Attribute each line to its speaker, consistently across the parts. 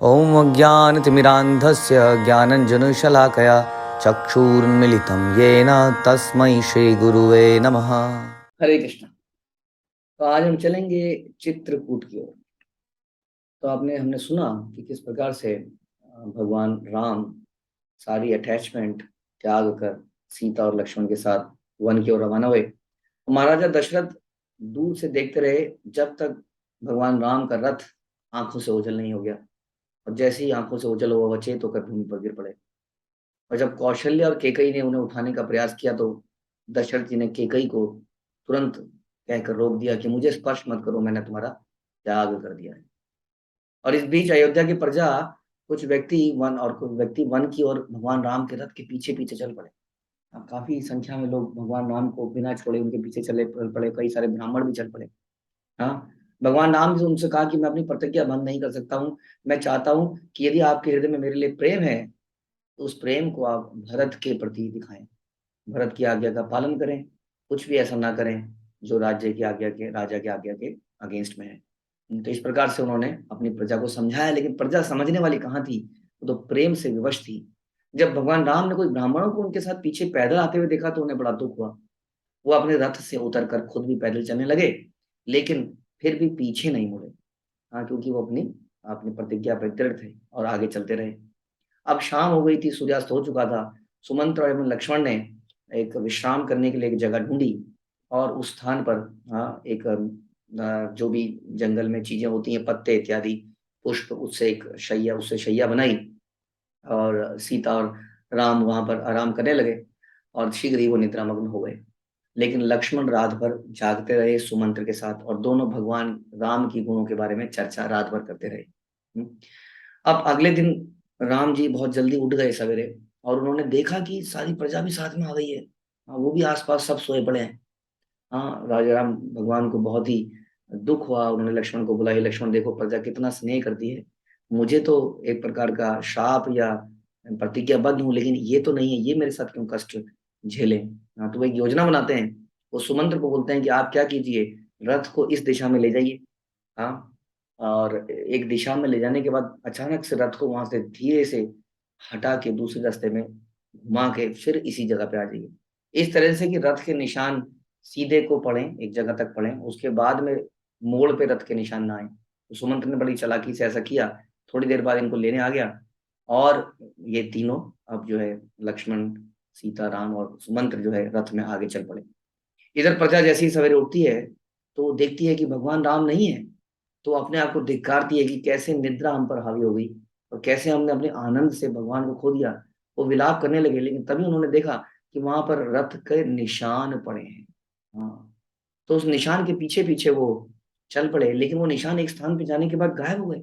Speaker 1: ॐ अज्ञानतिमिरान्धस्य ज्ञानञ्जनशलाकया चक्षुरुन्मिलितं येन तस्मै श्रीगुरुवे नमः।
Speaker 2: हरे कृष्ण। तो आज हम चलेंगे चित्रकूट की ओर। तो हमने सुना कि किस प्रकार से भगवान राम सारी अटैचमेंट त्याग कर सीता और लक्ष्मण के साथ वन की ओर रवाना हुए। महाराजा दशरथ दूर से देखते रहे जब तक भगवान राम का रथ आंखों से ओझल नहीं हो गया, और जैसे ही आंखों से ओझल हुआ, अचेत होकर भूमि पर गिर पड़े। और जब कौशल्य और केकई ने उन्हें उठाने का प्रयास किया तो दशरथ जी ने केकई को तुरंत कहकर रोक दिया कि मुझे स्पर्श मत करो, मैंने तुम्हारा त्याग कर दिया है। और इस बीच अयोध्या की प्रजा, कुछ व्यक्ति वन की ओर भगवान राम के रथ के पीछे पीछे चल पड़े। काफी संख्या में लोग भगवान राम को बिना छोड़े उनके पीछे चले पड़े। कई सारे ब्राह्मण भी चल पड़े। हाँ, भगवान राम से उनसे कहा कि मैं अपनी प्रतिज्ञा भंग नहीं कर सकता हूँ। मैं चाहता हूँ कि यदि आपके हृदय में मेरे लिए प्रेम है तो उस प्रेम को आप भरत के प्रति दिखाएं, भरत की आज्ञा का पालन करें, कुछ भी ऐसा ना करें जो राजा की आज्ञा के अगेंस्ट में है। तो इस प्रकार से उन्होंने अपनी प्रजा को समझाया, लेकिन प्रजा समझने वाली कहाँ थी, वो तो प्रेम से विवश थी। जब भगवान राम ने कोई ब्राह्मणों को उनके साथ पीछे पैदल आते हुए देखा तो उन्हें बड़ा दुख हुआ। वो अपने रथ से उतर कर खुद भी पैदल चलने लगे, लेकिन फिर भी पीछे नहीं मुड़े। हाँ, क्योंकि वो अपनी अपनी प्रतिज्ञा पर दृढ़ थे और आगे चलते रहे। अब शाम हो गई थी, सूर्यास्त हो चुका था। सुमंत्र एवं लक्ष्मण ने एक विश्राम करने के लिए एक जगह ढूंढी, और उस स्थान पर एक जो भी जंगल में चीजें होती हैं, पत्ते इत्यादि, पुष्प, उससे शैया बनाई। और सीता और राम वहां पर आराम करने लगे और शीघ्र ही वो निद्रामग्न हो गए। लेकिन लक्ष्मण रात भर जागते रहे सुमंत्र के साथ, और दोनों भगवान राम की गुणों के बारे में चर्चा रात भर करते रहे। हम्म। अब अगले दिन राम जी बहुत जल्दी उठ गए सवेरे, और उन्होंने देखा कि सारी प्रजा भी साथ में आ गई है। वो भी आसपास सब सोए पड़े हैं। हाँ, राजा राम भगवान को बहुत ही दुख हुआ। उन्होंने लक्ष्मण को बुलाया, लक्ष्मण देखो प्रजा कितना स्नेह करती है, मुझे तो एक प्रकार का शाप या प्रतिज्ञाबद्ध हूँ, लेकिन ये तो नहीं है, ये मेरे साथ क्यों कष्ट झेले। हाँ, तो वो एक योजना बनाते हैं। वो सुमंत्र को बोलते हैं कि आप क्या कीजिए, रथ को इस दिशा में ले जाइए। हाँ, और एक दिशा में ले जाने के बाद अचानक से रथ को वहां से धीरे से हटा के दूसरे रास्ते में घुमा के फिर इसी जगह पे आ जाइए। इस तरह से कि रथ के निशान सीधे को पड़े, एक जगह तक पड़े, उसके बाद में मोड़ पे रथ के निशान ना आए। तो सुमंत्र ने बड़ी चालाकी से ऐसा किया। थोड़ी देर बाद इनको लेने आ गया, और ये तीनों अब जो है लक्ष्मण, सीता, राम और सुमंत्र जो है रथ में आगे चल पड़े। इधर प्रजा जैसे ही सवेरे उठती है तो देखती है कि भगवान राम नहीं है, तो अपने आप को धिक्कारती है कि कैसे निद्रा हम पर हावी हो गई, और कैसे हमने अपने आनंद से भगवान को खो दिया। वो विलाप करने लगे, लेकिन तभी उन्होंने देखा कि वहां पर रथ के निशान पड़े हैं। हाँ, तो उस निशान के पीछे पीछे वो चल पड़े, लेकिन वो निशान एक स्थान पे जाने के बाद गायब हो गए।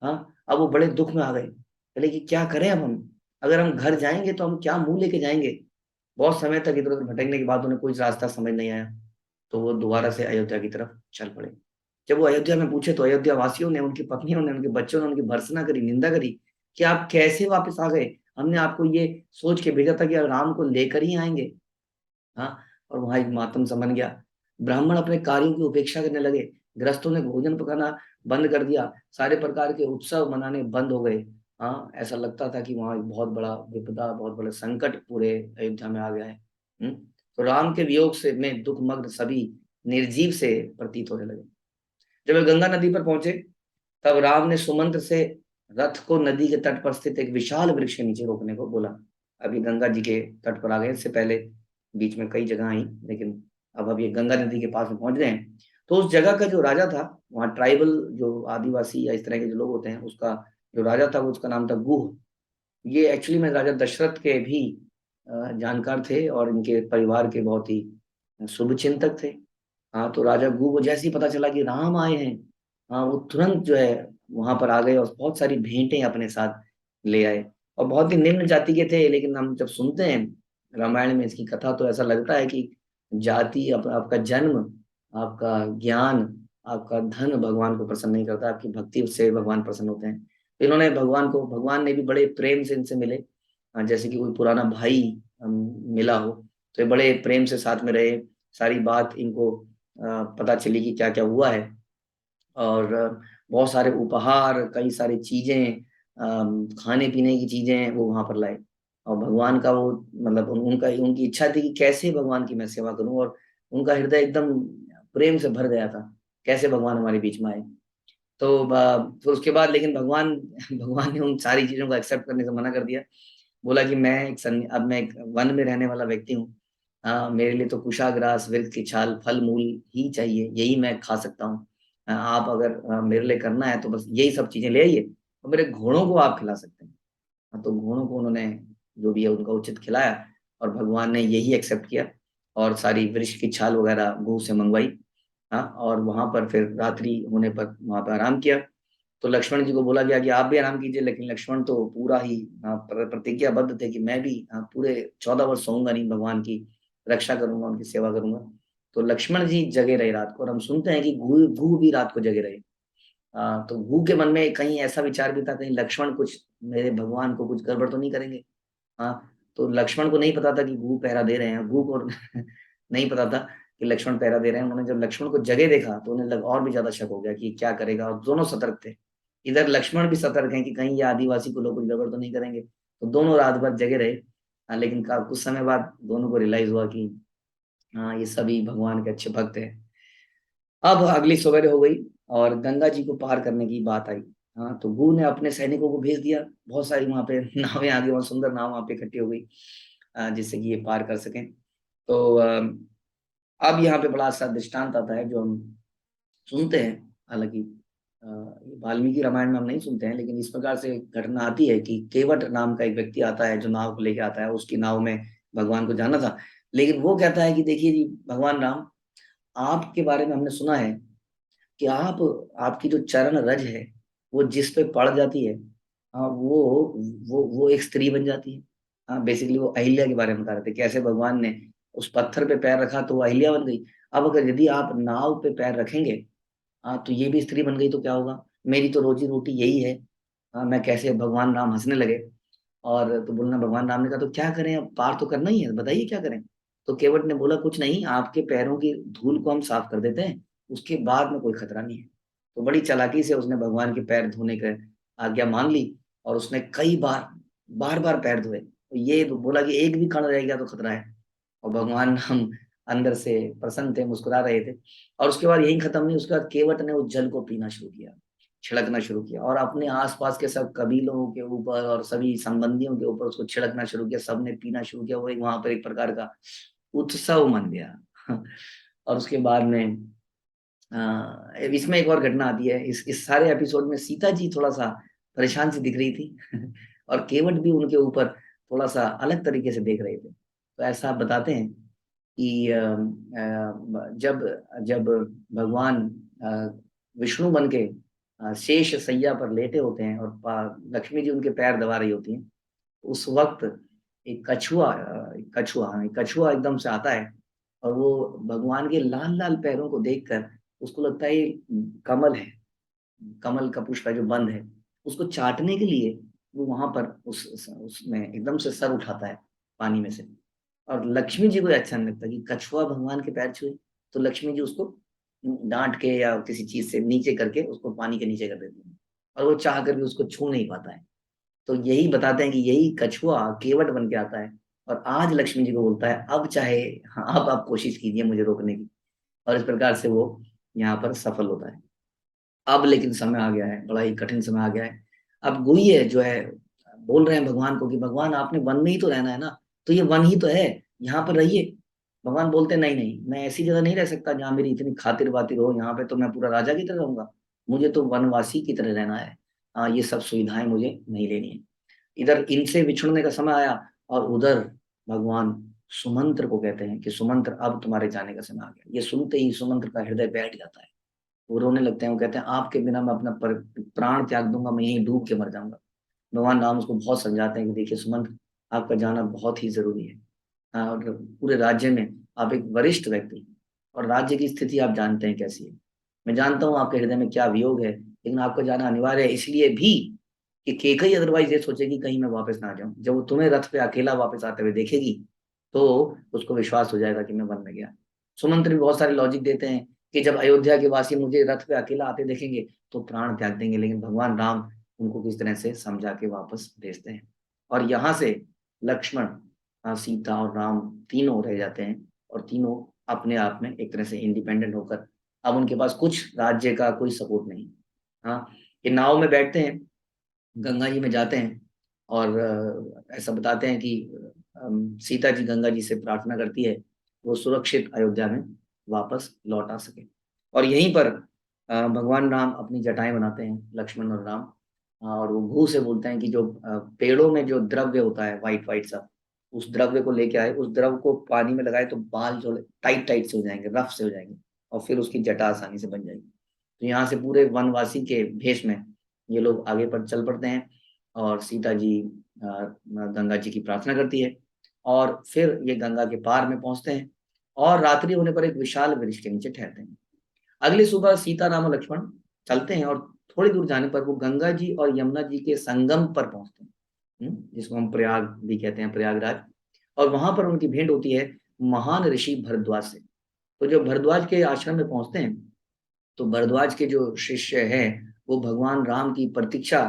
Speaker 2: हाँ, अब वो बड़े दुख में आ गए, बोले कि क्या करें अब हम, अगर हम घर जाएंगे तो हम क्या मुंह लेके जाएंगे। बहुत समय तक इधर उधर भटकने के बाद उन्हें कोई रास्ता समझ नहीं आया, तो वो दोबारा से अयोध्या की तरफ चल पड़े। जब वो अयोध्या में पूछे तो अयोध्या वासियों ने, उनकी पत्नियों ने, उनके बच्चों ने उनकी भर्त्सना करी, निंदा करी कि आप कैसे वापस आ गए, हमने आपको ये सोच के भेजा था कि आप राम को लेकर ही आएंगे। हाँ, और वहां एक मातम समन गया। ब्राह्मण अपने कार्यों की उपेक्षा करने लगे, गृहस्थों ने भोजन पकाना बंद कर दिया, सारे प्रकार के उत्सव मनाने बंद हो गए। हाँ, ऐसा लगता था कि वहां एक बहुत बड़ा विपदा, बहुत बड़ा संकट पूरे अयोध्या में आ गया है। तो राम के वियोग से में दुखमग्न सभी निर्जीव से प्रतीत होने लगे। जब वे गंगा नदी पर पहुंचे तब राम ने सुमंत्र से रथ को नदी के तट पर स्थित एक विशाल वृक्ष के नीचे रोकने को बोला। अभी गंगा जी के तट पर आ गए, इससे पहले बीच में कई जगह आई, लेकिन अब ये गंगा नदी के पास में पहुंच गए हैं। तो उस जगह का जो राजा था, वहाँ ट्राइबल जो आदिवासी या इस तरह के जो लोग होते हैं, उसका जो राजा था वो उसका नाम था गुह। ये एक्चुअली में राजा दशरथ के भी जानकार थे, और इनके परिवार के बहुत ही शुभ चिंतक थे। हाँ, तो राजा गुह को जैसे ही पता चला कि राम आए हैं, हाँ, वो तुरंत जो है वहां पर आ गए और बहुत सारी भेंटें अपने साथ ले आए। और बहुत ही निम्न जाति के थे, लेकिन हम जब सुनते हैं रामायण में इसकी कथा तो ऐसा लगता है कि जाति, आपका जन्म, आपका ज्ञान, आपका धन भगवान को प्रसन्न नहीं करता, आपकी भक्ति से भगवान प्रसन्न होते हैं। तो इन्होंने भगवान ने भी बड़े प्रेम से इनसे मिले। जैसे कि कोई पुराना भाई मिला हो, तो ये बड़े प्रेम से साथ में रहे। सारी बात इनको पता चली कि क्या क्या हुआ है। और बहुत सारे उपहार, कई सारी चीजें, खाने पीने की चीजें वो वहां पर लाए। और भगवान का वो मतलब उनकी इच्छा थी कि कैसे भगवान की मैं सेवा करूं, और उनका हृदय एकदम प्रेम से भर गया था, कैसे भगवान हमारे बीच में आए। तो फिर उसके बाद लेकिन भगवान भगवान ने उन सारी चीजों को एक्सेप्ट करने से मना कर दिया। बोला कि अब मैं एक वन में रहने वाला व्यक्ति हूँ। मेरे लिए तो कुशाग्रास, वृक्ष की छाल, फल मूल ही चाहिए, यही मैं खा सकता हूँ। आप अगर मेरे लिए करना है तो बस यही सब चीजें ले आइए, और मेरे घोड़ों को आप खिला सकते हैं। तो घोड़ों को उन्होंने जो भी है उनका उचित खिलाया, और भगवान ने यही एक्सेप्ट किया, और सारी वृक्ष की छाल वगैरह गऊ से मंगवाई। हाँ, और वहां पर फिर रात्रि होने पर वहां पर आराम किया। तो लक्ष्मण जी को बोला गया कि आप भी आराम कीजिए, लेकिन लक्ष्मण तो पूरा ही प्रतिज्ञाबद्ध थे कि मैं भी पूरे 14 वर्ष सोऊंगा नहीं, भगवान की रक्षा करूंगा, उनकी सेवा करूंगा। तो लक्ष्मण जी जगे रहे रात को, और हम सुनते हैं कि भू भी रात को जगे रहे। तो भू के मन में कहीं ऐसा विचार भी था, कहीं लक्ष्मण कुछ मेरे भगवान को कुछ गड़बड़ तो नहीं करेंगे। हाँ, तो लक्ष्मण को नहीं पता था कि भू पहरा दे रहे हैं, भू को नहीं पता था कि लक्ष्मण पहरा दे रहे हैं। उन्होंने जब लक्ष्मण को जगह देखा तो उन्हें और भी ज्यादा शक हो गया कि क्या करेगा, और दोनों सतर्क थे। इधर लक्ष्मण भी सतर्क हैं कि कहीं ये आदिवासी को लोग कुछ गड़बड़ तो नहीं करेंगे। तो दोनों रात भर जगे रहे। लेकिन कुछ समय बाद दोनों को रियलाइज हुआ कि हाँ, ये सभी भगवान के अच्छे भक्त हैं। अब अगली सुबह हो गई, और गंगा जी को पार करने की बात आई। हाँ, तो भू ने अपने सैनिकों को भेज दिया, बहुत सारी वहां पे नावें आ गई, वहां सुंदर नाव वहां पे इकट्ठी हो गई, जिससे कि ये पार कर सकें। तो अब यहाँ पे बड़ा सा दृष्टांत आता है जो हम सुनते हैं। हालांकि ये वाल्मीकि रामायण में हम नहीं सुनते हैं, लेकिन इस प्रकार से एक घटना आती है कि केवट नाम का एक व्यक्ति आता है जो नाव को लेके आता है। उसकी नाव में भगवान को जाना था, लेकिन वो कहता है कि देखिए जी भगवान राम, आपके बारे में हमने सुना है कि आपकी जो चरण रज है वो जिस पे पड़ जाती है, हाँ, वो एक स्त्री बन जाती है। हाँ, बेसिकली वो अहिल्या के बारे में बता रहे थे, कैसे भगवान ने उस पत्थर पे पैर रखा तो वो अहिल्या बन गई। अब अगर यदि आप नाव पे पैर रखेंगे, हाँ, तो ये भी स्त्री बन गई तो क्या होगा, मेरी तो रोजी रोटी यही है। हाँ, मैं कैसे, भगवान राम हंसने लगे। और तो बोलना, भगवान राम ने कहा तो क्या करें, अब पार तो करना ही है, बताइए क्या करें। तो केवट ने बोला कुछ नहीं, आपके पैरों की धूल को हम साफ कर देते हैं, उसके बाद में कोई खतरा नहीं है। तो बड़ी चालाकी से उसने भगवान के पैर धोने का आज्ञा मान ली, और उसने कई बार बार पैर धोए। तो ये तो बोला कि एक भी कण रह गया तो खतरा है। और भगवान हम अंदर से प्रसन्न थे, मुस्कुरा रहे थे। और उसके बाद यही खत्म नहीं, उसके बाद केवट ने उस जल को पीना शुरू किया, छिड़कना शुरू किया, और अपने आसपास के सब कबीलों के ऊपर और सभी संबंधियों के ऊपर उसको छिड़कना शुरू किया। सबने पीना शुरू किया, वो एक वहां पर एक प्रकार का उत्सव मन गया। और उसके बाद में इसमें एक और घटना आती है, इस सारे एपिसोड में सीता जी थोड़ा सा परेशान सी दिख रही थी और केवट भी उनके ऊपर थोड़ा सा अलग तरीके से देख रहे थे। तो ऐसा बताते हैं कि जब जब भगवान विष्णु बन के शेष सैया पर लेटे होते हैं, और लक्ष्मी जी उनके पैर दबा रही होती हैं, उस वक्त एक कछुआ एकदम से आता है, और वो भगवान के लाल लाल पैरों को देखकर उसको लगता है ये कमल है, कमल का पुष्प है जो बंद है। उसको चाटने के लिए वो वहां पर उसमें एकदम से सर उठाता है पानी में से। और लक्ष्मी जी को ये अच्छा नहीं लगता कि कछुआ भगवान के पैर छुए। तो लक्ष्मी जी उसको डांट के या किसी चीज से नीचे करके उसको पानी के नीचे कर देती है, और वो चाह कर भी उसको छू नहीं पाता है। तो यही बताते हैं कि यही कछुआ केवट बन के आता है, और आज लक्ष्मी जी को बोलता है अब चाहे, हाँ, अब आप कोशिश कीजिए मुझे रोकने की। और इस प्रकार से वो यहाँ पर सफल होता है। अब लेकिन समय आ गया है, बड़ा ही कठिन समय आ गया है। अब गुहिये जो है बोल रहे हैं भगवान को कि भगवान आपने वन में ही तो रहना है ना, तो ये वन ही तो है, यहाँ पर रहिए। भगवान बोलते नहीं नहीं, मैं ऐसी जगह नहीं रह सकता जहाँ मेरी इतनी खातिर बातिर हो, यहाँ पे तो मैं पूरा राजा की तरह रहूंगा, मुझे तो वनवासी की तरह रहना है। ये सब सुविधाएं मुझे नहीं लेनी है। इधर इनसे बिछुड़ने का समय आया, और उधर भगवान सुमंत्र को कहते हैं कि सुमंत्र अब तुम्हारे जाने का समय आ गया। ये सुनते ही सुमंत्र का हृदय बैठ जाता है, वो रोने लगते हैं। वो कहते हैं आपके बिना मैं अपना प्राण त्याग दूंगा, मैं यहीं डूब के मर जाऊंगा। भगवान राम उसको बहुत समझाते हैं कि देखिए सुमंत, आपका जाना बहुत ही जरूरी है। और पूरे राज्य में आप एक वरिष्ठ व्यक्ति हैं, और राज्य की स्थिति आप जानते हैं कैसी है। मैं जानता हूँ आपके हृदय में क्या वियोग है, लेकिन आपका जाना अनिवार्य है, इसलिए भी कि केकई अदरवाइज ये सोचेगी कहीं मैं वापस ना आ जाऊं। जब वो तुम्हें रथ पे अकेला वापस आते हुए देखेगी, तो उसको विश्वास हो जाएगा कि मैं वन में गया। सुमंत्र भी बहुत सारे लॉजिक देते हैं कि जब अयोध्या के वासी मुझे रथ पे अकेला आते देखेंगे तो प्राण त्याग देंगे, लेकिन भगवान राम उनको किस तरह से समझा के वापस भेजते हैं। और यहाँ से लक्ष्मण, सीता और राम तीनों रह जाते हैं, और तीनों अपने आप में एक तरह से इंडिपेंडेंट होकर, अब उनके पास कुछ राज्य का कोई सपोर्ट नहीं। हाँ, ये नाव में बैठते हैं, गंगा जी में जाते हैं, और ऐसा बताते हैं कि सीता जी गंगा जी से प्रार्थना करती है वो सुरक्षित अयोध्या में वापस लौट आ सके। और यहीं पर भगवान राम अपनी जटाएं बनाते हैं, लक्ष्मण और राम, और वो भू से बोलते हैं कि जो पेड़ों में जो द्रव्य होता है वाइट वाइट सा, उस द्रव्य को लेके आए, उस द्रव को पानी में लगाए तो बाल जो टाइट टाइट से हो जाएंगे, रफ से हो जाएंगे, और फिर उसकी जटा आसानी से बन जाएगी। तो यहाँ से पूरे वनवासी के भेष में ये लोग आगे पर चल पड़ते हैं, और सीता जी गंगा जी की प्रार्थना करती है, और फिर ये गंगा के पार में पहुंचते हैं, और रात्रि होने पर एक विशाल वृक्ष के नीचे ठहरते हैं। अगली सुबह सीता राम और लक्ष्मण चलते हैं, और थोड़ी दूर जाने पर वो गंगा जी और यमुना जी के संगम पर पहुंचते हैं, जिसको हम प्रयाग भी कहते हैं, प्रयागराज। और वहां पर उनकी भेंट होती है महान ऋषि भरद्वाज से। तो जब भरद्वाज के आश्रम में पहुंचते हैं तो भरद्वाज के जो शिष्य हैं वो भगवान राम की प्रतीक्षा,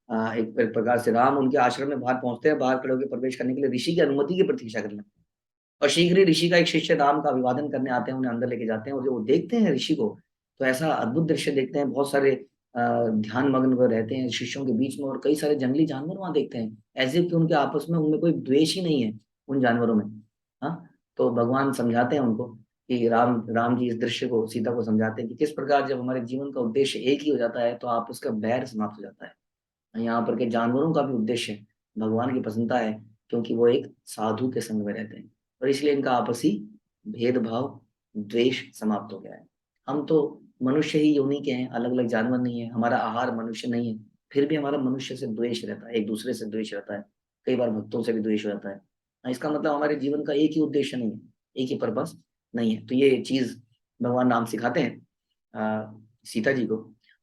Speaker 2: एक प्रकार से राम उनके आश्रम में बाहर पहुंचते हैं, बाहर खड़े होकर प्रवेश करने के लिए ऋषि की अनुमति की प्रतीक्षा करने लगते हैं। और शीघ्र ही ऋषि का एक शिष्य राम का अभिवादन करने आते हैं, उन्हें अंदर लेके जाते हैं, और जब वो देखते हैं ऋषि को तो ऐसा अद्भुत दृश्य देखते हैं, बहुत सारे ध्यान मग्न वो रहते हैं शिष्यों के बीच में, और कई सारे जंगली जानवर वहां देखते हैं, ऐसे कि उनके आपस में उनमें कोई द्वेष ही नहीं है उन जानवरों में। हाँ, तो भगवान समझाते हैं उनको कि राम जी इस दृश्य को सीता को समझाते हैं कि किस प्रकार जब हमारे जीवन का उद्देश्य एक ही हो जाता है तो आप उसका बैर समाप्त हो जाता है। यहाँ पर के जानवरों का भी उद्देश्य भगवान की प्रसन्नता है, क्योंकि वो एक साधु के संग में रहते हैं, और इसलिए इनका आपसी भेदभाव, द्वेष समाप्त हो गया है। हम तो मनुष्य ही योनि के हैं, अलग अलग जानवर नहीं है, हमारा आहार मनुष्य नहीं है, फिर भी हमारा मनुष्य से द्वेष रहता है, एक दूसरे से द्वेष रहता है, कई बार भक्तों से भी द्वेष हो जाता है। इसका मतलब हमारे जीवन का एक ही उद्देश्य नहीं है, एक ही पर्पस नहीं है। तो ये चीज भगवान राम सिखाते हैं सीता जी को।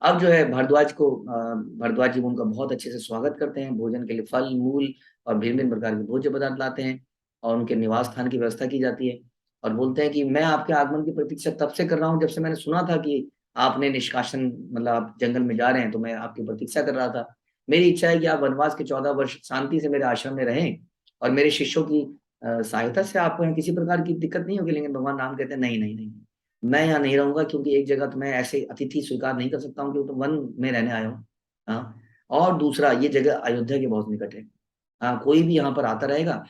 Speaker 2: अब जो है भरद्वाज जी उनका बहुत अच्छे से स्वागत करते हैं, भोजन के लिए फल मूल और भिन्न भिन्न प्रकार के भोज्य पदार्थ लाते हैं, और उनके निवास स्थान की व्यवस्था की जाती है, और बोलते हैं कि मैं आपके आगमन की प्रतीक्षा तब से कर रहा हूँ जब से मैंने सुना था कि आपने निष्कासन, मतलब आप जंगल में जा रहे हैं, तो मैं आपकी प्रतीक्षा कर रहा था। मेरी इच्छा है कि आप वनवास के 14 वर्ष शांति से मेरे आश्रम में रहें, और मेरे शिष्यों की सहायता से आपको यहाँ किसी प्रकार की दिक्कत नहीं होगी। लेकिन भगवान राम कहते हैं नहीं नहीं नहीं, मैं यहाँ नहीं रहूंगा, क्योंकि एक जगह तो मैं ऐसे अतिथि स्वीकार नहीं कर सकता हूँ, क्योंकि तो वन में रहने आया हूँ। हाँ, और दूसरा ये जगह अयोध्या के बहुत निकट है। हाँ, कोई भी यहाँ पर आता रहेगा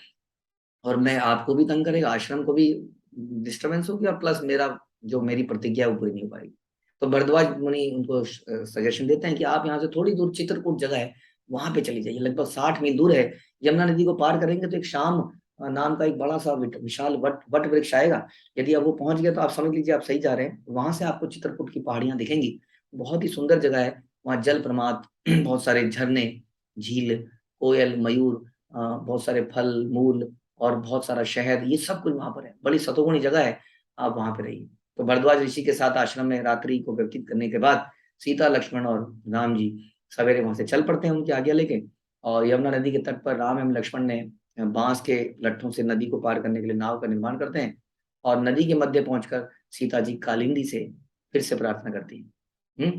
Speaker 2: और मैं आपको भी तंग करेगा, आश्रम को भी डिस्टरबेंस होगी, और प्लस मेरा जो मेरी प्रतिज्ञा है वो पूरी नहीं हो पाएगी। तो भरद्वाज मुनि उनको सजेशन देते हैं कि आप यहाँ से थोड़ी दूर चित्रकूट जगह है, वहां पे चली जाइए, लगभग 60 मील दूर है। यमुना नदी को पार करेंगे तो एक शाम नाम का एक बड़ा सा विशाल वट वट वृक्ष आएगा। यदि आप वो पहुंच गए तो आप समझ लीजिए आप सही जा रहे हैं। वहां से आपको चित्रकूट की पहाड़ियां दिखेंगी, बहुत ही सुंदर जगह है। वहाँ जल प्रमाद, बहुत सारे झरने, झील, कोयल, मयूर, बहुत सारे फल मूल, और बहुत सारा शहद, ये सब कुछ वहां पर है, बड़ी सतोगुणी जगह है, आप वहां पर रहिए। तो भरद्वाज ऋषि के साथ आश्रम में रात्रि को व्यतीत करने के बाद सीता, लक्ष्मण और राम जी सवेरे वहां से चल पड़ते हैं उनकी आज्ञा लेके, और यमुना नदी के तट पर राम एवं लक्ष्मण ने बांस के लट्ठों से नदी को पार करने के लिए नाव का निर्माण करते हैं, और नदी के मध्य पहुंचकर सीता जी कालिंदी से फिर से प्रार्थना करती है।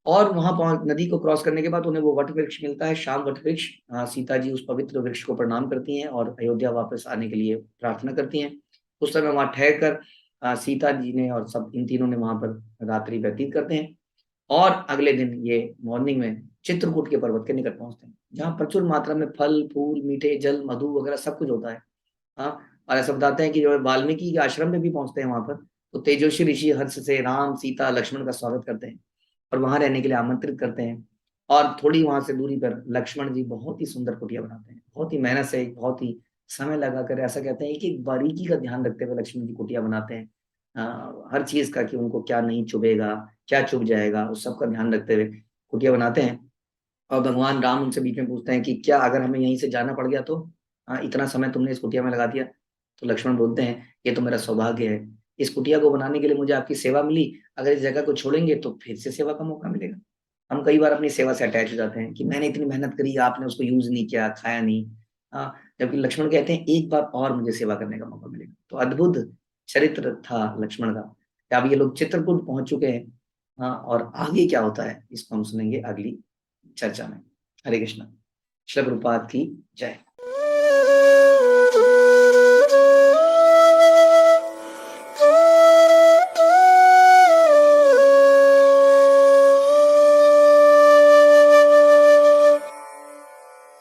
Speaker 2: और वहां पहुंच नदी को क्रॉस करने के बाद उन्हें वो वट वृक्ष मिलता है, शाम वट वृक्ष। सीता जी उस पवित्र वृक्ष को प्रणाम करती हैं और अयोध्या वापस आने के लिए प्रार्थना करती हैं। उस समय वहां ठहर कर सीता जी ने और सब इन तीनों ने वहां पर रात्रि व्यतीत करते हैं, और अगले दिन ये मॉर्निंग में चित्रकूट के पर्वत के निकट पहुंचते हैं, जहाँ प्रचुर मात्रा में फल फूल मीठे जल मधु वगैरह सब कुछ होता है। हाँ, और ऐसा बताते हैं कि जो है वाल्मीकि के आश्रम में भी पहुंचते हैं वहां पर, तो तेजस्वी ऋषि हर्ष से राम सीता लक्ष्मण का स्वागत करते हैं और वहां रहने के लिए आमंत्रित करते हैं। और थोड़ी वहां से दूरी पर लक्ष्मण जी बहुत ही सुंदर कुटिया बनाते हैं, बहुत ही मेहनत से, बहुत ही समय लगाकर, ऐसा कहते हैं कि एक बारीकी का ध्यान रखते हुए लक्ष्मण जी कुटिया बनाते हैं। हर चीज का कि उनको क्या नहीं चुभेगा, क्या चुभ जाएगा, उस सब का ध्यान रखते हुए कुटिया बनाते हैं। और भगवान राम उनसे बीच में पूछते हैं कि क्या अगर हमें यहीं से जाना पड़ गया तो, इतना समय तुमने इस कुटिया में लगा दिया। तो लक्ष्मण बोलते हैं ये तो मेरा सौभाग्य है, इस कुटिया को बनाने के लिए मुझे आपकी सेवा मिली, अगर इस जगह को छोड़ेंगे तो फिर से सेवा का मौका मिलेगा। हम कई बार अपनी सेवा से अटैच हो जाते हैं कि मैंने इतनी मेहनत करी, आपने उसको यूज नहीं किया, खाया नहीं। जबकि लक्ष्मण कहते हैं एक बार और मुझे सेवा करने का मौका मिलेगा। तो अद्भुत चरित्र था लक्ष्मण का। क्या अब ये लोग चित्रकूट पहुंच चुके हैं? हाँ, और आगे क्या होता है इसको हम सुनेंगे अगली चर्चा में। हरे कृष्णा। श्री प्रभुपाद की जय।